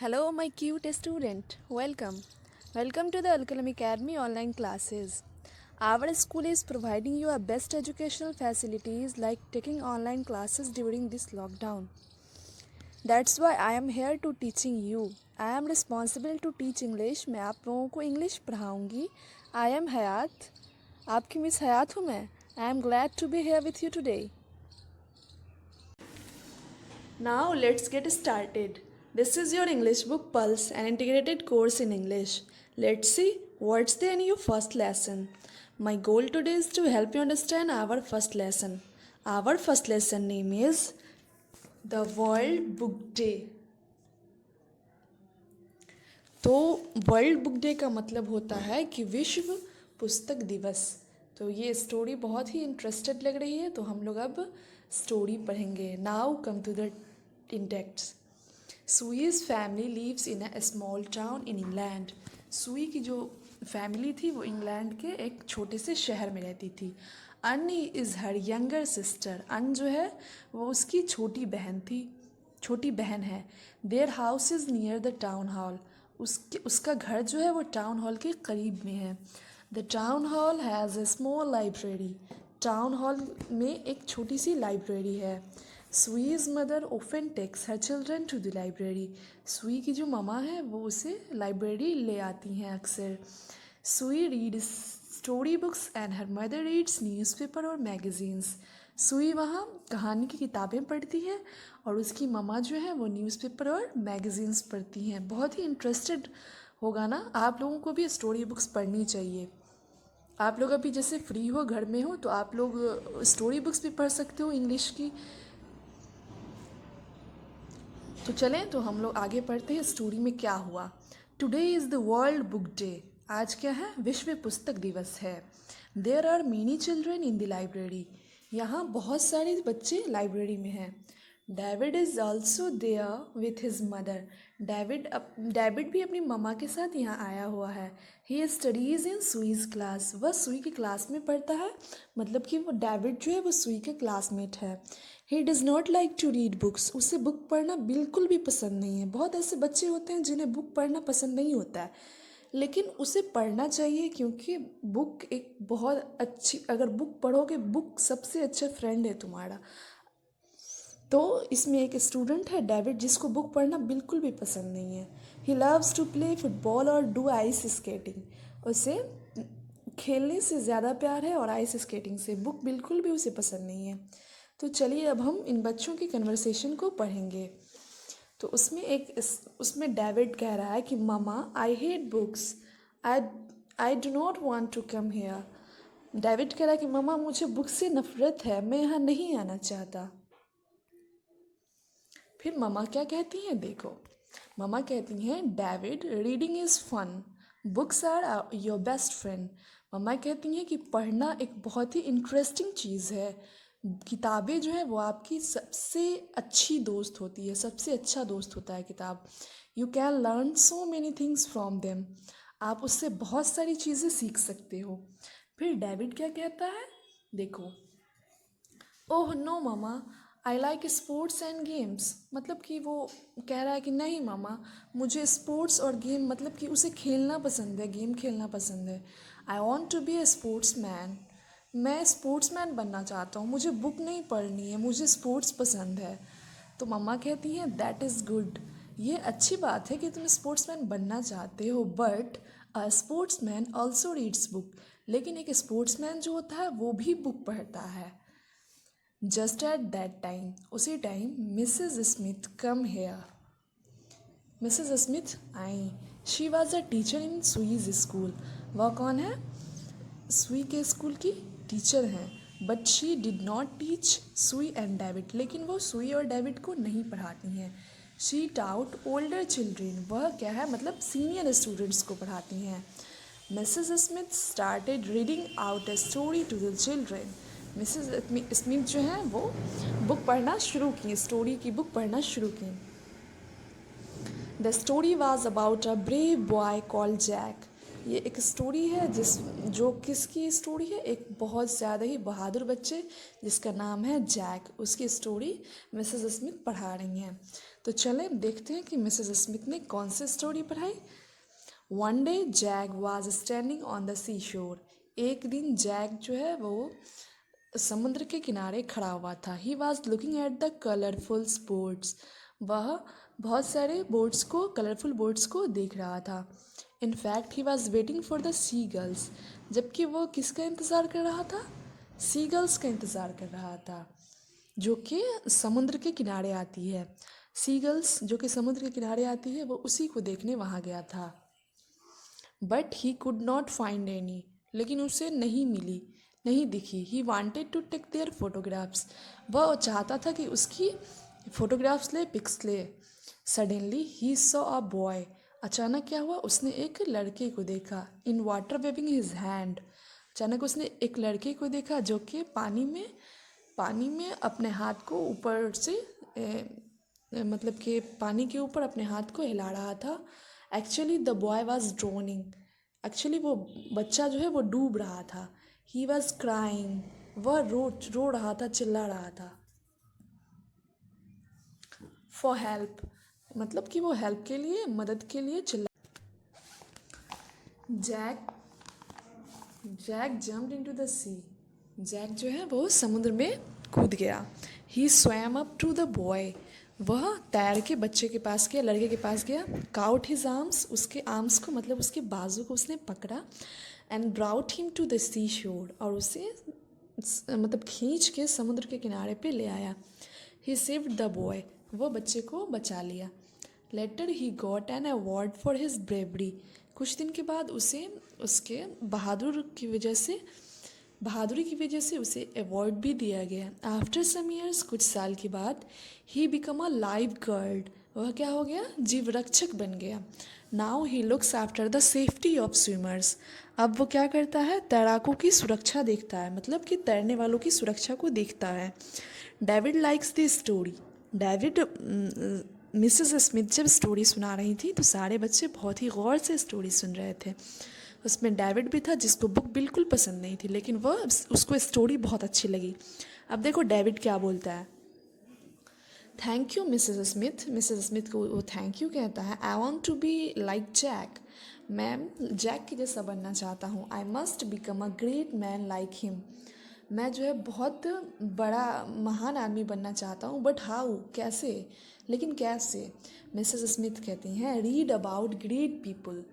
Hello, my cute student. Welcome. Welcome to the Alkalam Academy online classes. Our school is providing you a best educational facilities like taking online classes during this lockdown. That's why I am here to teaching you. I am responsible to teach English. मैं आप लोगों को English पढ़ाऊँगी. I am Hayat. आपकी miss हयात हूँ मैं. I am glad to be here with you today. Now let's get started. This is your English book Pulse, an integrated course in English. Let's see what's there in your first lesson. My goal today is to help you understand our first lesson. Our first lesson name is The World Book Day. तो world book day का मतलब होता है कि विश्व पुस्तक दिवस. तो ये स्टोरी बहुत ही इंटरेस्टेड लग रही है, तो हम लोग अब स्टोरी पढ़ेंगे. Now come to the index. Sui's family lives in a small town in England. Sui की जो फैमिली थी वो इंग्लैंड के एक छोटे से शहर में रहती थी. अन्नी इज़ हर यंगर सिस्टर. अन जो है वो उसकी छोटी बहन है. Their house is near the town hall. उसका घर जो है वो टाउन हॉल के करीब में है. The town hall has a small library. Town hall में एक छोटी सी लाइब्रेरी है. Sui's mother often takes her children to the library. Sui की जो ममा है वो उसे लाइब्रेरी ले आती हैं अक्सर. सुई reads story books and her mother reads newspaper और मैगजीन्स. सुई वहाँ कहानी की किताबें पढ़ती है और उसकी ममा जो है वो न्यूज़पेपर और मैगजीन्स पढ़ती हैं. बहुत ही इंटरेस्टेड होगा ना. आप लोगों को भी स्टोरी बुक्स पढ़नी चाहिए. आप लोग अभी जैसे फ्री हो, घर में हो, तो आप लोग स्टोरी बुक्स भी पढ़ सकते हो इंग्लिश की. तो चलें, तो हम लोग आगे पढ़ते हैं स्टोरी में क्या हुआ. Today is the world book day. आज क्या है? विश्व पुस्तक दिवस है. There are many children in the library. यहाँ बहुत सारे बच्चे लाइब्रेरी में हैं. David is also there with his mother. David भी अपनी ममा के साथ यहाँ आया हुआ है. He studies in Sui's class. वह सुई की क्लास में पढ़ता है, मतलब कि वो डेविड जो है वो सुई के क्लासमेट है. He does not like to read books. उसे बुक पढ़ना बिल्कुल भी पसंद नहीं है. बहुत ऐसे बच्चे होते हैं जिन्हें बुक पढ़ना पसंद नहीं होता है, लेकिन उसे पढ़ना चाहिए, क्योंकि बुक एक बहुत अच्छी, अगर बुक पढ़ोगे, बुक सबसे अच्छा फ्रेंड है तुम्हारा. तो इसमें एक स्टूडेंट है डेविड, जिसको बुक पढ़ना बिल्कुल भी पसंद नहीं है. He loves to play football और डू आइस स्केटिंग. उसे खेलने से ज़्यादा प्यार है और आइस स्केटिंग से. बुक बिल्कुल भी उसे पसंद नहीं है. तो चलिए अब हम इन बच्चों की कन्वर्सेशन को पढ़ेंगे. तो उसमें डेविड कह रहा है कि mama I hate books. I do not want to come here. David कह रहा है कि मामा मुझे बुक से नफ़रत है, मैं यहाँ नहीं आना चाहता. फिर ममा क्या कहती हैं, देखो. ममा कहती हैं David reading is fun, books are your best friend. Mama कहती हैं कि पढ़ना एक बहुत ही इंटरेस्टिंग चीज़ है. किताबें जो है वो आपकी सबसे अच्छी दोस्त होती है, सबसे अच्छा दोस्त होता है किताब. You can learn so many things from them. आप उससे बहुत सारी चीज़ें सीख सकते हो. फिर डेविड क्या कहता है, देखो. Oh no mama, I like sports and games. मतलब कि वो कह रहा है कि नहीं मामा, मुझे स्पोर्ट्स और गेम, मतलब कि उसे खेलना पसंद है, गेम खेलना पसंद है. I want to be a sportsman. मैं स्पोर्ट्स मैन बनना चाहता हूँ, मुझे बुक नहीं पढ़नी है, मुझे स्पोर्ट्स पसंद है. तो मम्मा कहती हैं दैट इज़ गुड. ये अच्छी बात है कि तुम स्पोर्ट्स मैन बनना चाहते हो, but a sports man also reads book. लेकिन एक स्पोर्ट्स मैन जो होता है वो भी बुक पढ़ता है. जस्ट एट दैट टाइम, उसी time Mrs Smith come here. Mrs Smith आई. She was a teacher in Sui's school. वह कौन है? सुई के स्कूल की टीचर हैं. But she did not teach Sui and David. लेकिन वो सुई और डेविड को नहीं पढ़ाती हैं. She taught older children. वह क्या है, मतलब सीनियर स्टूडेंट्स को पढ़ाती हैं. Mrs Smith started reading out a story to the children. Mrs Smith जो हैं वो बुक पढ़ना शुरू की, स्टोरी की बुक पढ़ना शुरू की. The story was about a brave boy called Jack. ये एक स्टोरी है जो किसकी स्टोरी है? एक बहुत ज़्यादा ही बहादुर बच्चे जिसका नाम है जैक, उसकी स्टोरी मिसेस स्मिथ पढ़ा रही हैं. तो चलें देखते हैं कि मिसेस स्मिथ ने कौन सी स्टोरी पढ़ाई। One day Jack was standing on the sea shore. एक दिन जैक जो है वो समुद्र के किनारे खड़ा हुआ था। He was looking at the colourful boats. वह बहुत सारे बोट्स को कलरफुल बोट्स को देख रहा था। In fact he was waiting for the sea girls. जबकि वो किसका इंतज़ार कर रहा था? सी गर्ल्स का इंतज़ार कर रहा था जो कि समुद्र के किनारे आती है। सी गर्ल्स जो कि समुद्र के किनारे आती है वो उसी को देखने वहाँ गया था। But he could not find any. लेकिन उसे नहीं मिली, नहीं दिखी। He wanted to take their photographs. वह चाहता था कि उसकी फ़ोटोग्राफ्स ले, पिक्स ले। Suddenly he saw a boy. अचानक क्या हुआ? उसने एक लड़के को देखा। In water waving his hand. अचानक उसने एक लड़के को देखा जो कि पानी में अपने हाथ को ऊपर से मतलब कि पानी के ऊपर अपने हाथ को हिला रहा था। Actually the boy was droning. Actually वो बच्चा जो है वो डूब रहा था। He was crying. वह रो रहा था, चिल्ला रहा था। फॉर हेल्प, मतलब कि वो हेल्प के लिए, मदद के लिए चिल्ला। Jack Jack jumped into the sea. Jack जो है वो समुद्र में कूद गया। He swam up to the boy. वह तैर के बच्चे के पास गया, लड़के के पास गया। Caught his arms. उसके आर्म्स को मतलब उसके बाजू को उसने पकड़ा। And brought him to the sea shore. और उसे मतलब खींच के समुद्र के किनारे पे ले आया। He saved the boy. वो बच्चे को बचा लिया। Later he got an award for his bravery. कुछ दिन के बाद उसे उसके बहादुरी की वजह से उसे अवार्ड भी दिया गया। आफ्टर सम ईयर्स, कुछ साल के बाद, he become a life guard. वह क्या हो गया? जीव रक्षक बन गया। Now he looks after the safety of swimmers. अब वो क्या करता है? तैराकों की सुरक्षा देखता है, मतलब कि तैरने वालों की सुरक्षा को देखता है। David likes the story. David Mrs Smith जब स्टोरी सुना रही थी तो सारे बच्चे बहुत ही गौर से स्टोरी सुन रहे थे। उसमें डेविड भी था जिसको बुक बिल्कुल पसंद नहीं थी, लेकिन वह उसको स्टोरी बहुत अच्छी लगी। अब देखो डेविड क्या बोलता है। Thank you Mrs Smith. Mrs Smith को वो थैंक यू कहता है। I want to be like Jack. मैं जैक के जैसा बनना चाहता हूँ। I must become a great man like him. मैं जो है बहुत बड़ा महान आदमी बनना चाहता हूँ। बट हाउ, कैसे? लेकिन कैसे? मिसेस स्मिथ कहती हैं रीड अबाउट ग्रेट पीपल।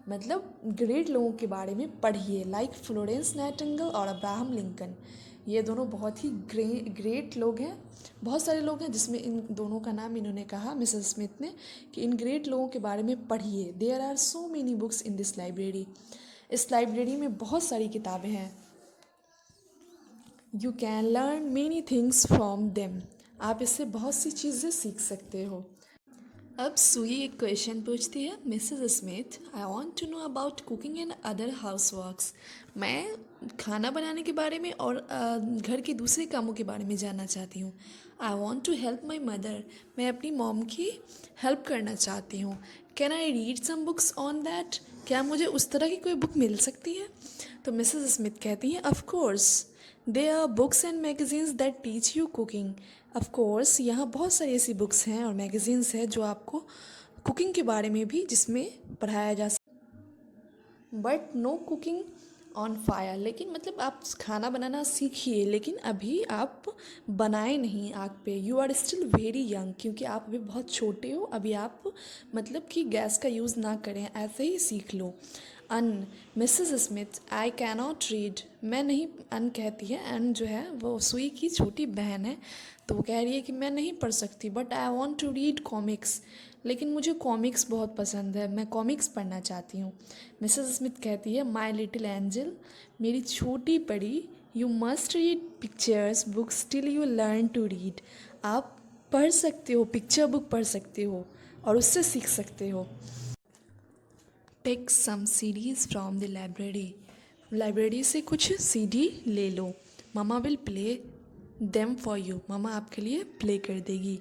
मतलब ग्रेट लोगों के बारे में पढ़िए, लाइक फ्लोरेंस नाइटिंगेल और अब्राहम लिंकन। ये दोनों बहुत ही ग्रेट लोग हैं। बहुत सारे लोग हैं जिसमें इन दोनों का नाम इन्होंने कहा, मिसेस स्मिथ ने, कि इन ग्रेट लोगों के बारे में पढ़िए। There are so many books in this library. इस लाइब्रेरी में बहुत सारी किताबें हैं। You can learn many things from them. आप इससे बहुत सी चीज़ें सीख सकते हो। अब सुई एक क्वेश्चन पूछती है। Mrs Smith, I want to know about cooking and other house works. मैं खाना बनाने के बारे में और घर के दूसरे कामों के बारे में जानना चाहती हूँ। I want to help my mother. मैं अपनी मॉम की हेल्प करना चाहती हूँ। Can I read some books on that. क्या मुझे उस तरह की कोई बुक मिल सकती है? तो मिसेस स्मिथ कहती हैं of course they are books and magazines that teach you cooking. Of course यहाँ बहुत सारी ऐसी बुक्स हैं और मैगजीन्स हैं जो आपको कुकिंग के बारे में भी जिसमें पढ़ाया जा सकता। But no cooking on fire. लेकिन मतलब आप खाना बनाना सीखिए, लेकिन अभी आप बनाए नहीं आग पे। You are still very young, क्योंकि आप अभी बहुत छोटे हो। अभी आप मतलब कि गैस का यूज़ ना करें, ऐसे ही सीख लो। Ann Mrs Smith, I cannot read. मैं नहीं, अन कहती है, अन जो है वो सुई की छोटी बहन है, तो वो कह रही है कि मैं नहीं पढ़ सकती। But I want to read comics. लेकिन मुझे कॉमिक्स बहुत पसंद है, मैं कॉमिक्स पढ़ना चाहती हूँ। मिसेस स्मिथ कहती है माई लिटिल एंजल, मेरी छोटी परी, you must read pictures books till you learn to read. आप पढ़ सकते हो, पिक्चर बुक पढ़ सकते हो और उससे सीख सकते हो। Take some CDs from the library. Library से कुछ सीडी ले लो। Mama will play them for you. Mama आपके लिए प्ले कर देगी।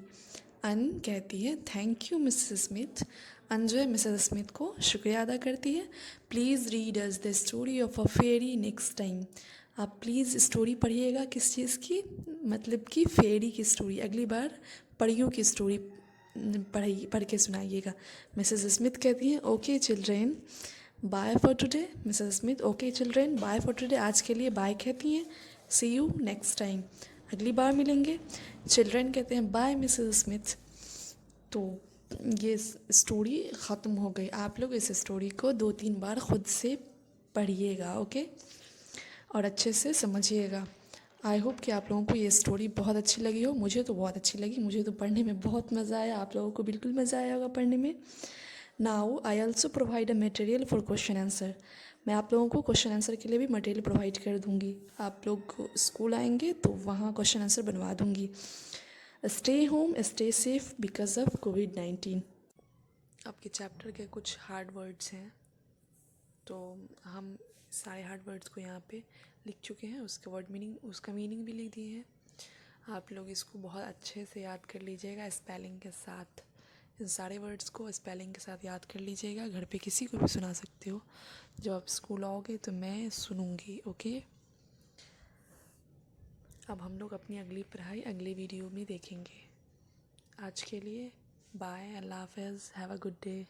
अन कहती है thank you Mrs Smith. Ann जो है मिसेस स्मिथ को शुक्रिया अदा करती है। Please read us the story of a fairy next time. आप प्लीज़ स्टोरी पढ़िएगा। किस चीज़ की? मतलब कि फेरी की स्टोरी, अगली बार परियों की स्टोरी पढ़ के सुनाइएगा। मिसेस स्मिथ कहती हैं okay children bye for today. Mrs Smith okay children bye for today, आज के लिए बाय कहती हैं। सी यू नेक्स्ट टाइम, अगली बार मिलेंगे। चिल्ड्रेन कहते हैं बाय मिसेस स्मिथ। तो ये स्टोरी ख़त्म हो गई। आप लोग इस स्टोरी को 2-3 बार ख़ुद से पढ़िएगा, ओके, और अच्छे से समझिएगा। आई होप कि आप लोगों को ये स्टोरी बहुत अच्छी लगी हो। मुझे तो बहुत अच्छी लगी, मुझे तो पढ़ने में बहुत मज़ा आया। आप लोगों को बिल्कुल मज़ा आया होगा पढ़ने में। Now I also provide a material for question answer. मैं आप लोगों को क्वेश्चन आंसर के लिए भी मटेरियल प्रोवाइड कर दूँगी। आप लोग स्कूल आएंगे तो वहाँ क्वेश्चन आंसर बनवा दूँगी। Stay home, stay safe because of कोविड-19। आपके चैप्टर के कुछ हार्ड वर्ड्स हैं, तो हम सारे हार्ड वर्ड्स को यहाँ पे लिख चुके हैं। उसका मीनिंग भी लिख दिए हैं। आप लोग इसको बहुत अच्छे से याद कर लीजिएगा स्पेलिंग के साथ। इन सारे वर्ड्स को स्पेलिंग के साथ याद कर लीजिएगा। घर पे किसी को भी सुना सकते हो। जब आप स्कूल आओगे तो मैं सुनूंगी, ओके। अब हम लोग अपनी अगली पढ़ाई अगली वीडियो में देखेंगे। आज के लिए बाय, अल्लाह हाफ़िज़, हैव अ गुड डे।